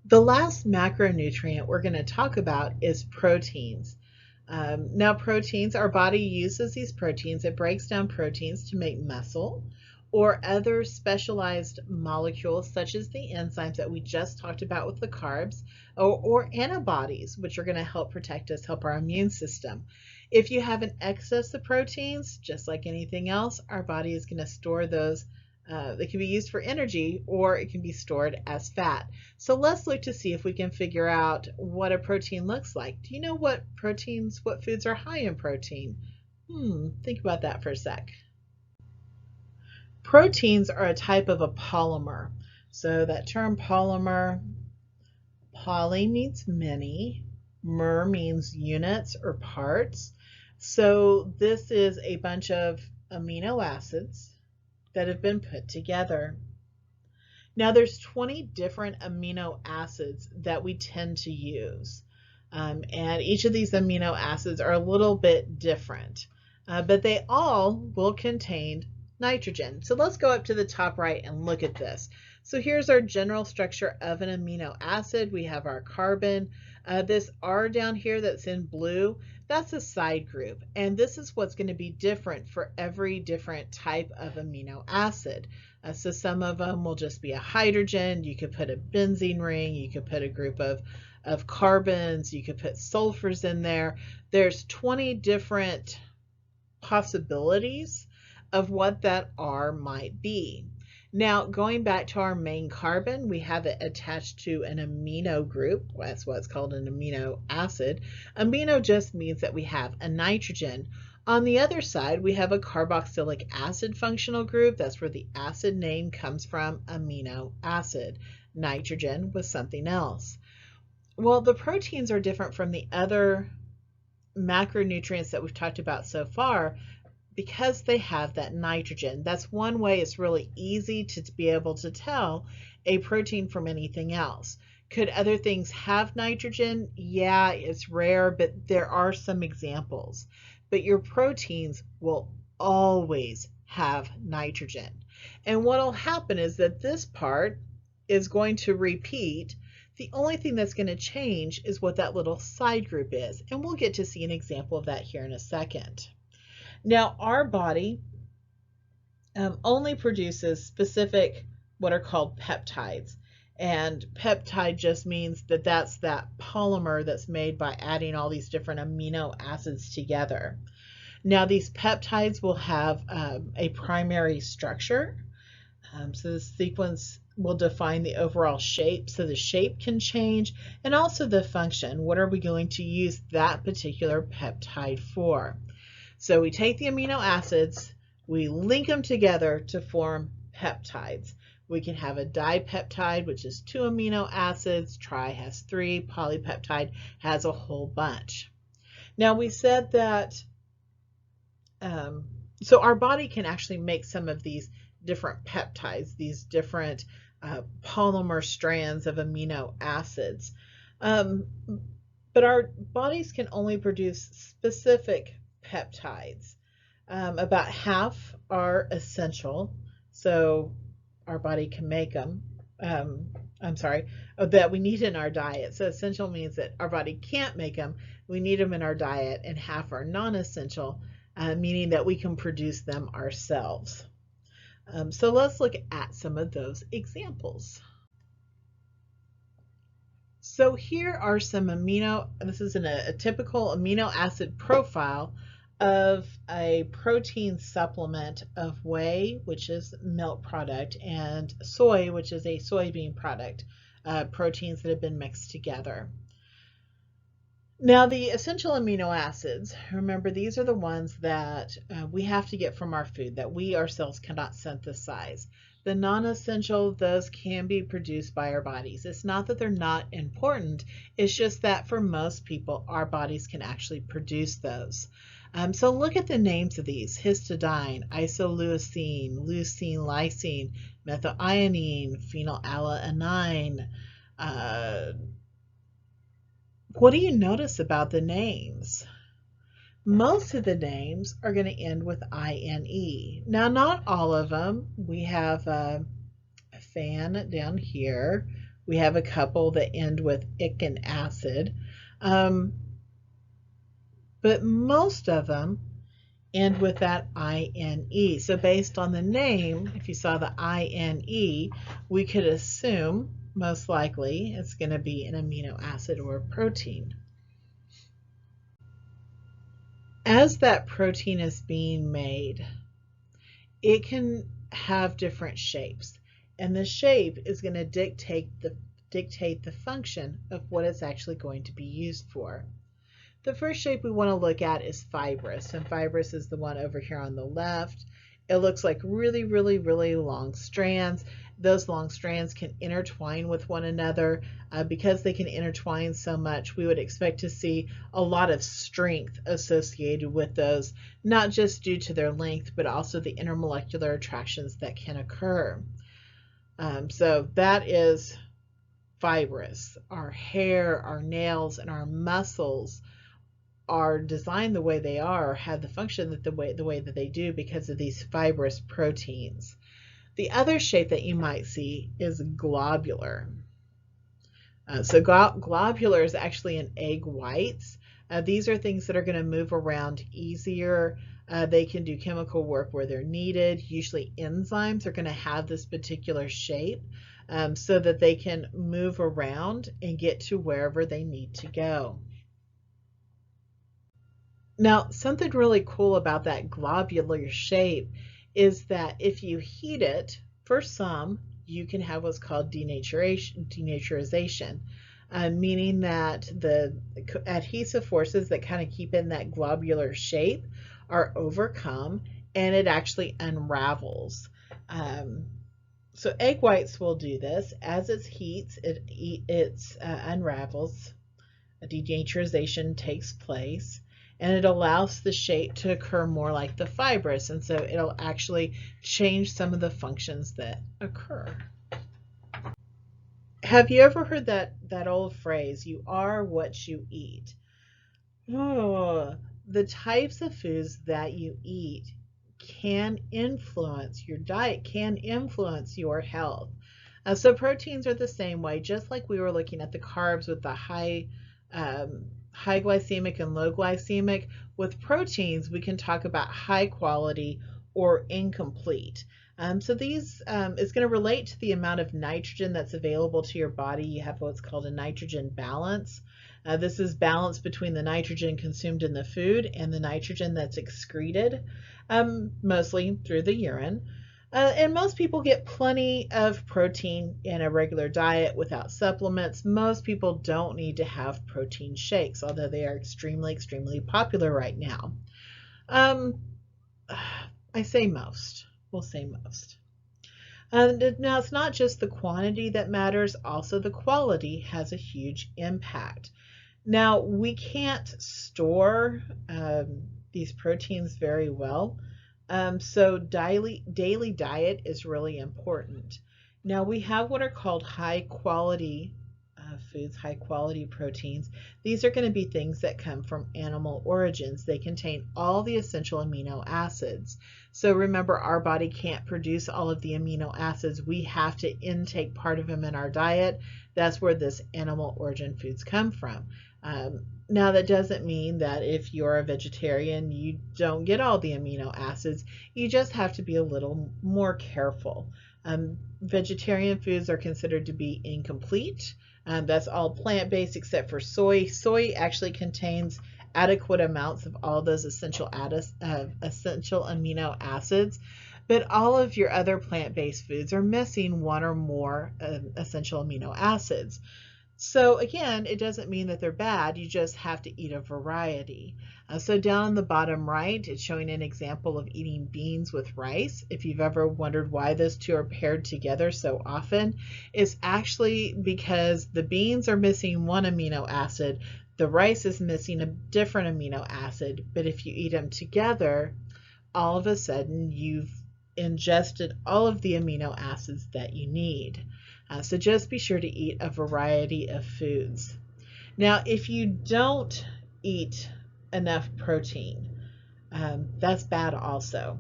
The last macronutrient we're going to talk about is proteins. Now, proteins, our body uses these proteins. It breaks down proteins to make muscle or other specialized molecules, such as the enzymes that we just talked about with the carbs, or antibodies, which are going to help protect us, help our immune system. If you have an excess of proteins, just like anything else, our body is going to store those. They can be used for energy or it can be stored as fat. So let's look to see if we can figure out what a protein looks like. Do you know what foods are high in protein? Think about that for a sec. Proteins are a type of a polymer. So that term polymer, poly means many, mer means units or parts. So this is a bunch of amino acids that have been put together. Now there's 20 different amino acids that we tend to use. And each of these amino acids are a little bit different, but they all will contain nitrogen. So let's go up to the top right and look at this. So here's our general structure of an amino acid. We have our carbon. This R down here that's in blue, that's a side group. And this is what's going to be different for every different type of amino acid. So some of them will just be a hydrogen. You could put a benzene ring. You could put a group of carbons. You could put sulfurs in there. There's 20 different possibilities of what that R might be. Now, going back to our main carbon, we have it attached to an amino group. That's what's called an amino acid. Amino just means that we have a nitrogen. On the other side, we have a carboxylic acid functional group. That's where the acid name comes from, amino acid. Nitrogen was something else. Well, the proteins are different from the other macronutrients that we've talked about so far because they have that nitrogen. That's one way it's really easy to be able to tell a protein from anything else. Could other things have nitrogen? Yeah, it's rare, but there are some examples. But your proteins will always have nitrogen. And what will happen is that this part is going to repeat. The only thing that's going to change is what that little side group is. And we'll get to see an example of that here in a second. Now, our body only produces specific, what are called peptides. And peptide just means that that's that polymer that's made by adding all these different amino acids together. Now, these peptides will have a primary structure. So the sequence will define the overall shape. So the shape can change, and also the function. What are we going to use that particular peptide for? So we take the amino acids, we link them together to form peptides. We can have a dipeptide, which is 2 amino acids, tri has 3, polypeptide has a whole bunch. Now we said that, so our body can actually make some of these different peptides, these different polymer strands of amino acids. But our bodies can only produce specific peptides. About half are essential, so our body can make them. That we need in our diet. So essential means that our body can't make them. We need them in our diet, and half are non-essential, meaning that we can produce them ourselves. So let's look at some of those examples. So here are some this is a typical amino acid profile of a protein supplement of whey, which is milk product, and soy, which is a soybean product, proteins that have been mixed together. Now, the essential amino acids, remember, these are the ones that we have to get from our food that we ourselves cannot synthesize. The non-essential, those can be produced by our bodies. It's not that they're not important, it's just that for most people, our bodies can actually produce those. So look at the names of these: histidine, isoleucine, leucine, lysine, methionine, phenylalanine. What do you notice about the names? Most of the names are going to end with INE. Now, not all of them. We have a fan down here. We have a couple that end with ic acid, but most of them end with that INE. So based on the name, if you saw the INE, we could assume most likely it's going to be an amino acid or a protein. As that protein is being made, it can have different shapes, and the shape is going to dictate the function of what it's actually going to be used for. The first shape we want to look at is fibrous, and fibrous is the one over here on the left. It looks like really, really, really long strands. Those long strands can intertwine with one another. Because they can intertwine so much, we would expect to see a lot of strength associated with those, not just due to their length, but also the intermolecular attractions that can occur. So that is fibrous. Our hair, our nails, and our muscles are designed the way they are, or have the function that the way that they do because of these fibrous proteins. The other shape that you might see is globular. So globular is actually in egg whites. These are things that are going to move around easier. They can do chemical work where they're needed. Usually enzymes are going to have this particular shape so that they can move around and get to wherever they need to go. Now, something really cool about that globular shape is that if you heat it, for some, you can have what's called denaturization, meaning that the adhesive forces that kind of keep in that globular shape are overcome and it actually unravels. So egg whites will do this. As it heats, it unravels. A denaturization takes place, and it allows the shape to occur more like the fibrous, and so it'll actually change some of the functions that occur. Have you ever heard that old phrase, you are what you eat? Oh, the types of foods that you eat can influence your diet, can influence your health. So proteins are the same way, just like we were looking at the carbs with the high glycemic and low glycemic. With proteins, we can talk about high quality or incomplete. So these is going to relate to the amount of nitrogen that's available to your body. You have what's called a nitrogen balance. This is balance between the nitrogen consumed in the food and the nitrogen that's excreted, mostly through the urine. And most people get plenty of protein in a regular diet without supplements. Most people don't need to have protein shakes, although they are extremely, extremely popular right now. I say most. We'll say most. Now, it's not just the quantity that matters, also the quality has a huge impact. Now, we can't store these proteins very well. So daily diet is really important. Now we have what are called high quality foods, high quality proteins. These are going to be things that come from animal origins. They contain all the essential amino acids. So remember, our body can't produce all of the amino acids. We have to intake part of them in our diet. That's where this animal origin foods come from. Now, that doesn't mean that if you're a vegetarian, you don't get all the amino acids. You just have to be a little more careful. Vegetarian foods are considered to be incomplete. That's all plant-based except for soy. Soy actually contains adequate amounts of all those essential amino acids, but all of your other plant-based foods are missing one or more essential amino acids. So again, it doesn't mean that they're bad, you just have to eat a variety. So down on the bottom right, it's showing an example of eating beans with rice. If you've ever wondered why those two are paired together so often, it's actually because the beans are missing one amino acid, the rice is missing a different amino acid, but if you eat them together, all of a sudden you've ingested all of the amino acids that you need. So just be sure to eat a variety of foods. Now, if you don't eat enough protein, that's bad also.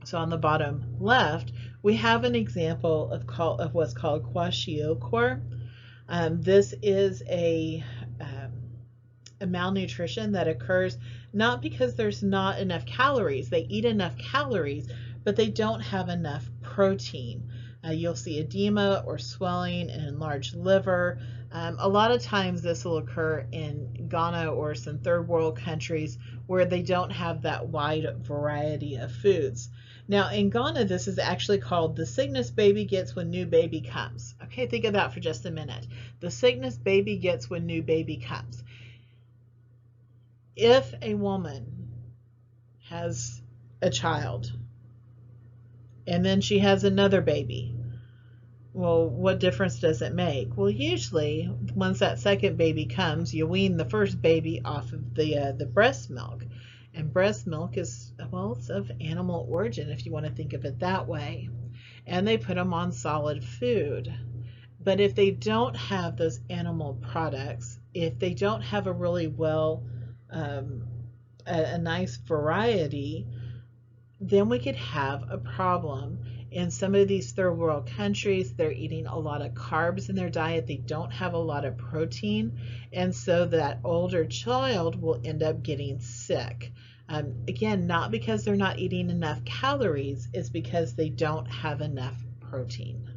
So on the bottom left, We have an example of what's called kwashiorkor. This is a malnutrition that occurs not because there's not enough calories. They eat enough calories, but they don't have enough protein. You'll see edema or swelling and enlarged liver. A lot of times this will occur in Ghana or some third world countries where they don't have that wide variety of foods. Now in Ghana, this is actually called the sickness baby gets when new baby comes. Okay, think of that for just a minute. The sickness baby gets when new baby comes. If a woman has a child and then she has another baby, well, what difference does it make? Well, usually once that second baby comes, you wean the first baby off of the breast milk. And breast milk is, well, it's of animal origin if you want to think of it that way. And they put them on solid food. But if they don't have those animal products, if they don't have a really a nice variety, then we could have a problem. In some of these third world countries, they're eating a lot of carbs in their diet. They don't have a lot of protein. And so that older child will end up getting sick. Again, not because they're not eating enough calories, it's because they don't have enough protein.